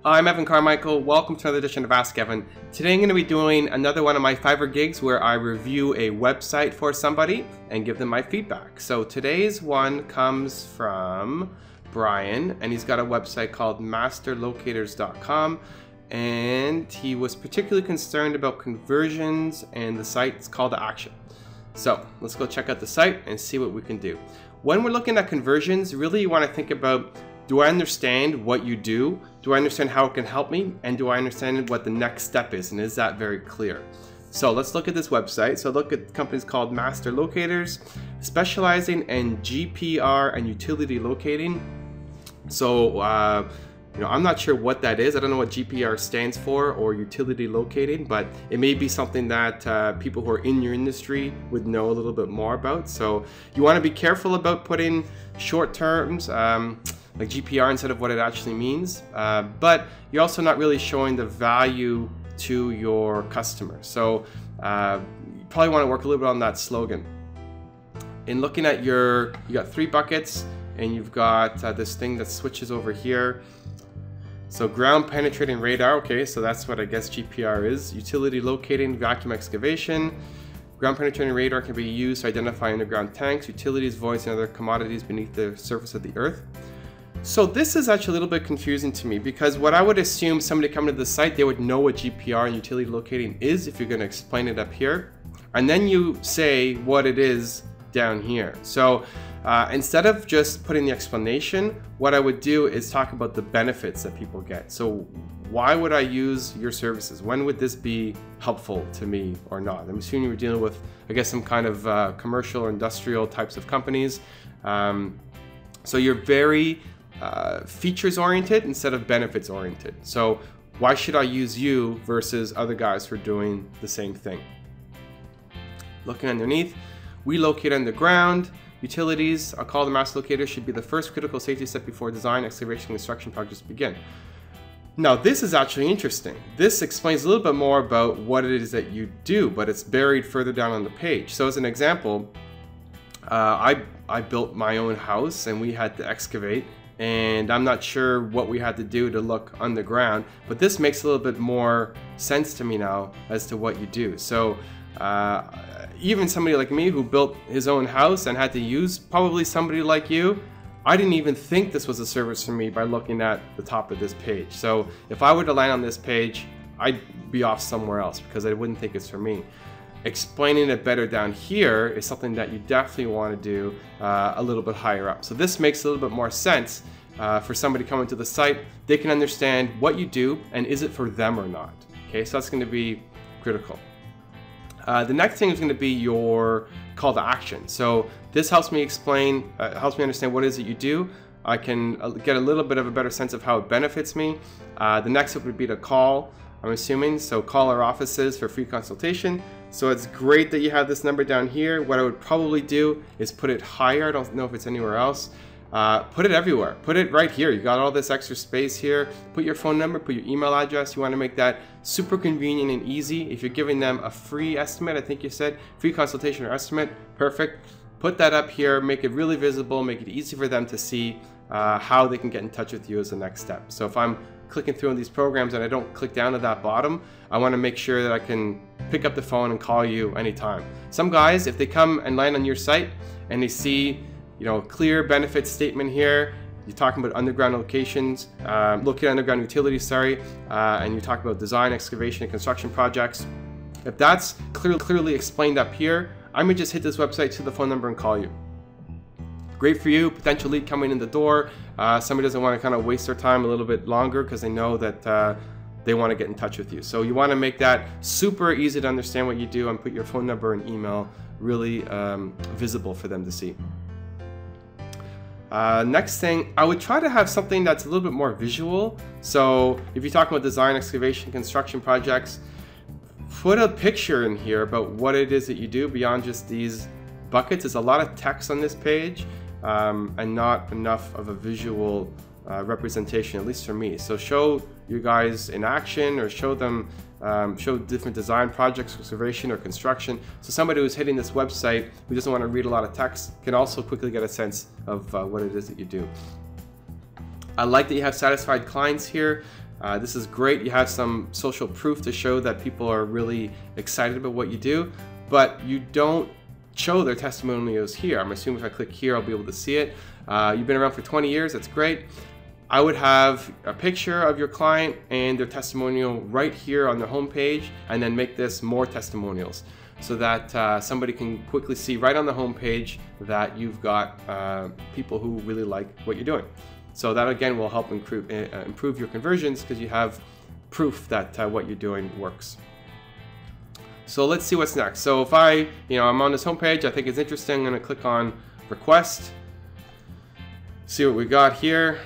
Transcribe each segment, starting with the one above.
I'm Evan Carmichael. Welcome to another edition of Ask Evan. Today I'm going to be doing another one of my Fiverr gigs where I review a website for somebody and give them my feedback. So today's one comes from Brian, and he's got a website called masterlocators.com, and he was particularly concerned about conversions and the site's call to action. So let's go check out the site and see what we can do. When we're looking at conversions, really you want to think about, do I understand what you do? Do I understand how it can help me? And do I understand what the next step is? And is that very clear? So let's look at this website. So look at companies called Master Locators, specializing in GPR and utility locating. So, I'm not sure what that is. I don't know what GPR stands for or utility locating, but it may be something that people who are in your industry would know a little bit more about. So you want to be careful about putting short terms, like GPR instead of what it actually means, but you're also not really showing the value to your customer. So you probably want to work a little bit on that slogan. In looking at you got 3 buckets, and you've got this thing that switches over here. So ground penetrating radar, okay, so that's what I guess GPR is. Utility locating, vacuum excavation. Ground penetrating radar can be used to identify underground tanks, utilities, voids, and other commodities beneath the surface of the earth. So this is actually a little bit confusing to me, because what I would assume somebody coming to the site, they would know what GPR and utility locating is if you're going to explain it up here, and then you say what it is down here. So instead of just putting the explanation, what I would do is talk about the benefits that people get. So why would I use your services? When would this be helpful to me or not? I'm assuming you're dealing with, I guess, some kind of commercial or industrial types of companies. So you're very features oriented instead of benefits oriented. So why should I use you versus other guys who are doing the same thing? Looking underneath, we locate underground. Utilities, a call to master locator should be the first critical safety step before design, excavation, construction projects begin. Now this is actually interesting. This explains a little bit more about what it is that you do, but it's buried further down on the page. So as an example, I built my own house and we had to excavate, and I'm not sure what we had to do to look underground, but this makes a little bit more sense to me now as to what you do. So even somebody like me who built his own house and had to use probably somebody like you, I didn't even think this was a service for me by looking at the top of this page. So if I were to land on this page, I'd be off somewhere else because I wouldn't think it's for me. Explaining it better down here is something that you definitely want to do a little bit higher up. So this makes a little bit more sense for somebody coming to the site. They can understand what you do and is it for them or not. Okay, so that's going to be critical. The next thing is going to be your call to action. So this helps me explain, helps me understand what it is that you do. I can get a little bit of a better sense of how it benefits me. The next step would be to call, I'm assuming. So call our offices for free consultation. So it's great that you have this number down here. What I would probably do is put it higher. I don't know if it's anywhere else. Put it everywhere. Put it right here. You got all this extra space here. Put your phone number, put your email address. You want to make that super convenient and easy. If you're giving them a free estimate, I think you said, free consultation or estimate, perfect. Put that up here, make it really visible, make it easy for them to see how they can get in touch with you as the next step. So if I'm clicking through on these programs and I don't click down to that bottom, I want to make sure that I can pick up the phone and call you anytime. Some guys, if they come and land on your site and they see, clear benefits statement here, you're talking about underground locations, looking at underground utilities, and you talk about design, excavation, and construction projects. If that's clearly explained up here, I may just hit this website to the phone number and call you. Great for you, potential lead coming in the door. Somebody doesn't want to kind of waste their time a little bit longer because they know that they want to get in touch with you. So you want to make that super easy to understand what you do and put your phone number and email really visible for them to see. Next thing, I would try to have something that's a little bit more visual. So if you're talking about design, excavation, construction projects, put a picture in here about what it is that you do beyond just these buckets. There's a lot of text on this page and not enough of a visual representation, at least for me. So show you guys in action, or show them, show different design projects, excavation or construction. So somebody who's hitting this website who doesn't want to read a lot of text can also quickly get a sense of what it is that you do. I like that you have satisfied clients here. This is great. You have some social proof to show that people are really excited about what you do, but you don't show their testimonials here. I'm assuming if I click here, I'll be able to see it. You've been around for 20 years, that's great. I would have a picture of your client and their testimonial right here on the home page, and then make this more testimonials so that somebody can quickly see right on the home page that you've got people who really like what you're doing. So that again will help improve your conversions because you have proof that what you're doing works. So let's see what's next. So if I'm on this home page, I think it's interesting, I'm going to click on request, see what we got here.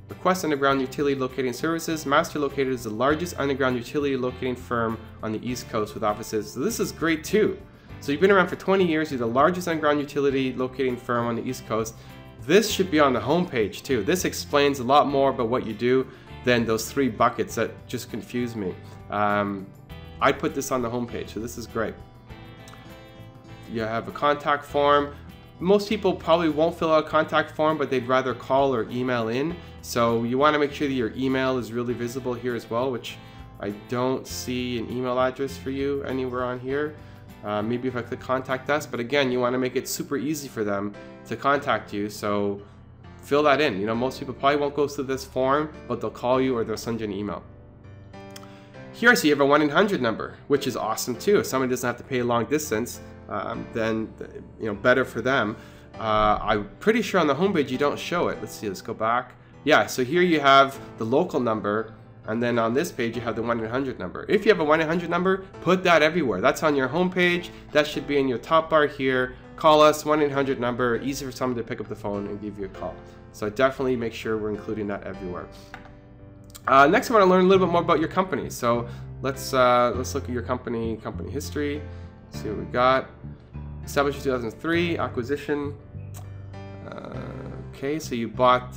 Request underground utility locating services. Master Locator is the largest underground utility locating firm on the East Coast with offices. So this is great too. So you've been around for 20 years, you're the largest underground utility locating firm on the East Coast. This should be on the home page too. This explains a lot more about what you do than those 3 buckets that just confuse me. I'd put this on the home page, so this is great. You have a contact form. Most people probably won't fill out a contact form, but they'd rather call or email in. So you want to make sure that your email is really visible here as well, which I don't see an email address for you anywhere on here. Maybe if I click contact us, but again, you want to make it super easy for them to contact you, so fill that in. Most people probably won't go through this form, but they'll call you or they'll send you an email. Here I see you have a 1-800 number, which is awesome too. If somebody doesn't have to pay long distance, then better for them. I'm pretty sure on the homepage you don't show it. Let's see, let's go back. Yeah, so here you have the local number, and then on this page you have the 1-800 number. If you have a 1-800 number, put that everywhere. That's on your homepage. That should be in your top bar here. Call us, 1-800 number, easy for someone to pick up the phone and give you a call. So definitely make sure we're including that everywhere. Next I want to learn a little bit more about your company. So let's look at your company history. See what we got. Established in 2003, acquisition. Okay, so you bought,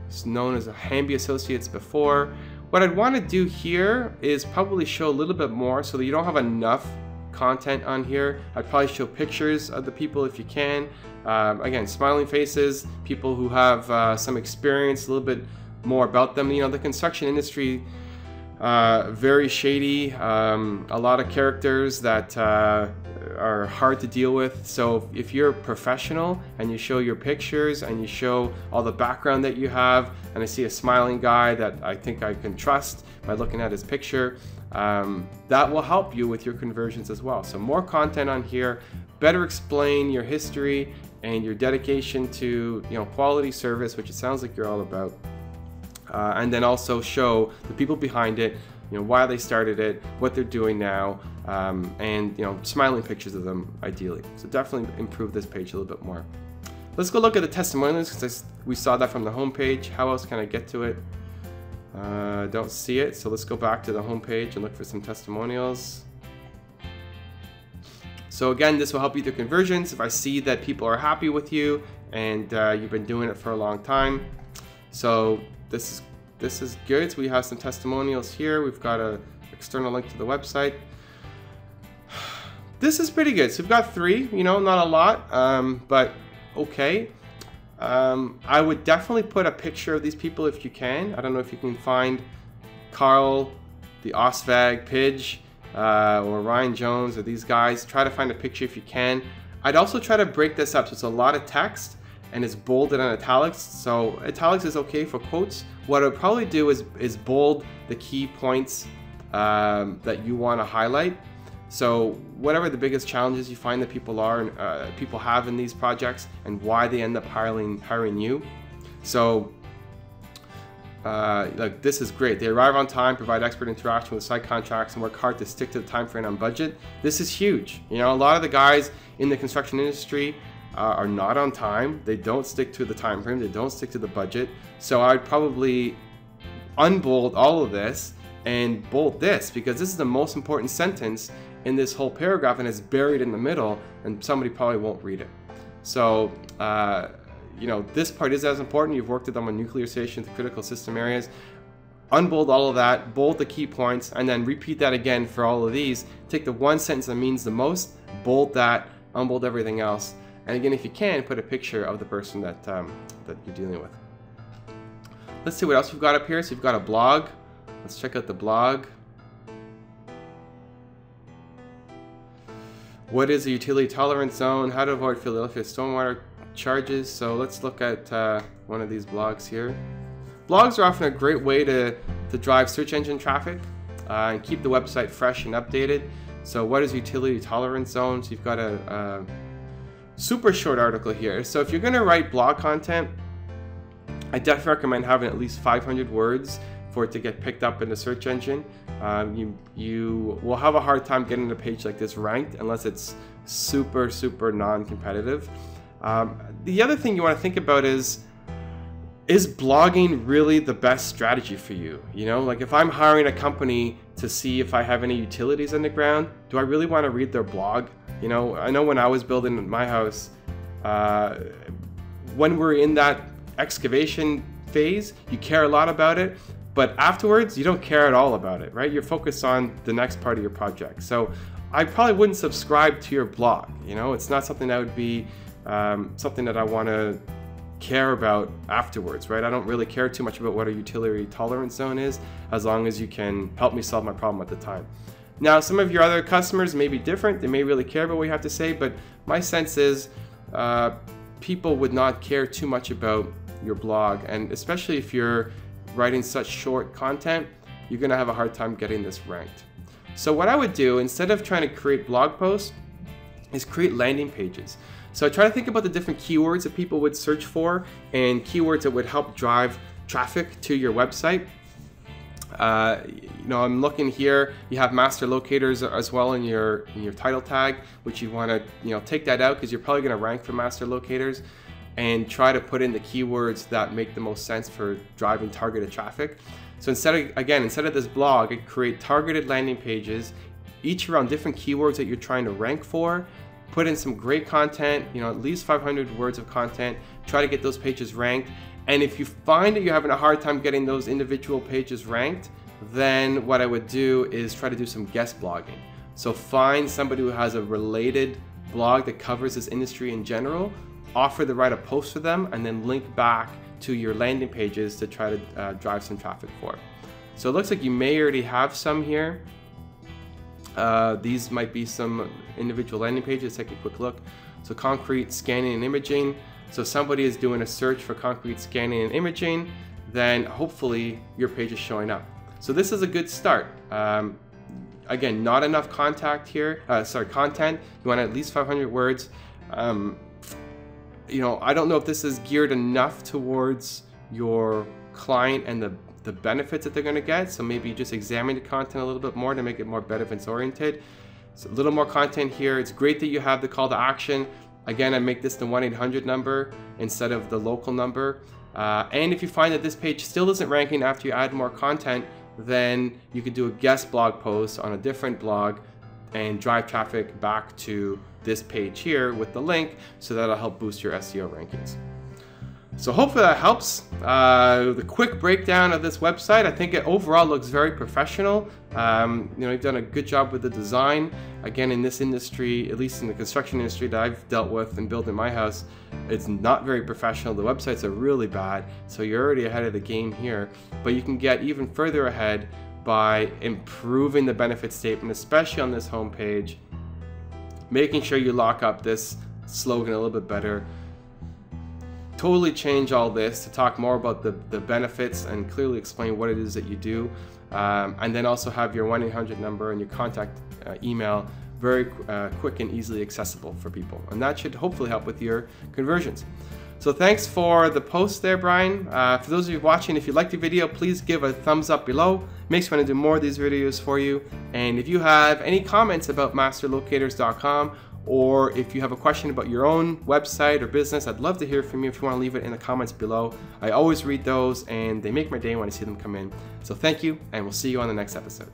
it's known as a Hamby Associates before. What I'd want to do here is probably show a little bit more so that you don't have enough content on here. I'd probably show pictures of the people if you can. Again, smiling faces, people who have some experience, a little bit more about them. The construction industry, very shady, a lot of characters that are hard to deal with. So if you're a professional and you show your pictures and you show all the background that you have, and I see a smiling guy that I think I can trust by looking at his picture, that will help you with your conversions as well. So more content on here, better explain your history and your dedication to quality service, which it sounds like you're all about. And then also show the people behind it, why they started it, what they're doing now, and smiling pictures of them ideally. So definitely improve this page a little bit more. Let's go look at the testimonials because we saw that from the home page. How else can I get to it? Don't see it, so let's go back to the home page and look for some testimonials. So again, this will help you through conversions. If I see that people are happy with you and you've been doing it for a long time. So this is good. So we have some testimonials here. We've got an external link to the website. This is pretty good. So we've got 3, not a lot, but okay. I would definitely put a picture of these people if you can. I don't know if you can find Carl, the Oswag Pidge, or Ryan Jones, or these guys. Try to find a picture if you can. I'd also try to break this up so it's a lot of text and it's bolded and italics. So italics is okay for quotes. What I'd probably do is bold the key points that you want to highlight. So whatever the biggest challenges you find that people have in these projects and why they end up hiring you. So like this is great. They arrive on time, provide expert interaction with site contracts, and work hard to stick to the time frame on budget. This is huge. A lot of the guys in the construction industry are not on time. They don't stick to the time frame. They don't stick to the budget. So I'd probably unbold all of this and bold this because this is the most important sentence in this whole paragraph and it's buried in the middle and somebody probably won't read it. So this part is as important. You've worked with them on nuclear stations, critical system areas. Unbold all of that, bold the key points, and then repeat that again for all of these. Take the one sentence that means the most, bold that, unbold everything else. And again, if you can, put a picture of the person that you're dealing with. let's see what else we've got up here. So we've got a blog. Let's check out the blog. What is a utility tolerance zone? How to avoid Philadelphia stormwater charges. So let's look at one of these blogs here. Blogs are often a great way to drive search engine traffic and keep the website fresh and updated. So what is utility tolerance zone? So you've got a super short article here. So if you're going to write blog content, I definitely recommend having at least 500 words for it to get picked up in the search engine. You will have a hard time getting a page like this ranked unless it's super non-competitive. The other thing you want to think about is blogging really the best strategy for you? You know, like if I'm hiring a company to see if I have any utilities in the ground, do I really want to read their blog? You know, I know when I was building my house, when we're in that excavation phase, you care a lot about it, but afterwards you don't care at all about it, right? You're focused on the next part of your project. So I probably wouldn't subscribe to your blog. You know, it's not something that would be something that I want to care about afterwards, right? I don't really care too much about what a utility tolerance zone is, as long as you can help me solve my problem at the time. Now, some of your other customers may be different. They may really care about what you have to say, but my sense is people would not care too much about your blog, and especially if you're writing such short content, you're gonna have a hard time getting this ranked. So what I would do, instead of trying to create blog posts, is create landing pages. So I try to think about the different keywords that people would search for and keywords that would help drive traffic to your website. You know, I'm looking here, you have master locators as well in your title tag, which you want to, take that out because you're probably going to rank for master locators, and try to put in the keywords that make the most sense for driving targeted traffic. So instead of this blog, I create targeted landing pages, each around different keywords that you're trying to rank for. Put in some great content, at least 500 words of content, try to get those pages ranked. And if you find that you're having a hard time getting those individual pages ranked, then what I would do is try to do some guest blogging. So find somebody who has a related blog that covers this industry in general, offer to write a post for them, and then link back to your landing pages to try to drive some traffic for it. So it looks like you may already have some here. These might be some individual landing pages. Take a quick look. So concrete scanning and imaging. So if somebody is doing a search for concrete scanning and imaging, then hopefully your page is showing up. So this is a good start. Again, not enough content here. Content. You want at least 500 words. I don't know if this is geared enough towards your client and the benefits that they're going to get. So maybe just examine the content a little bit more to make it more benefits oriented. So a little more content here. It's great that you have the call to action. Again, I make this the 1-800 number instead of the local number. And if you find that this page still isn't ranking after you add more content, then you could do a guest blog post on a different blog and drive traffic back to this page here with the link, so that'll help boost your SEO rankings. So hopefully that helps. The quick breakdown of this website, I think it overall looks very professional. You've done a good job with the design. Again, in this industry, at least in the construction industry that I've dealt with and built in my house, it's not very professional. The websites are really bad, so you're already ahead of the game here. But you can get even further ahead by improving the benefit statement, especially on this homepage, making sure you lock up this slogan a little bit better. Totally change all this to talk more about the benefits and clearly explain what it is that you do. And then also have your 1-800 number and your contact email very quick and easily accessible for people. And that should hopefully help with your conversions. So thanks for the post there, Brian. For those of you watching, if you liked the video, please give a thumbs up below. Makes me want to do more of these videos for you. And if you have any comments about masterlocators.com, or if you have a question about your own website or business, I'd love to hear from you if you want to leave it in the comments below. I always read those and they make my day when I see them come in. So thank you, and we'll see you on the next episode.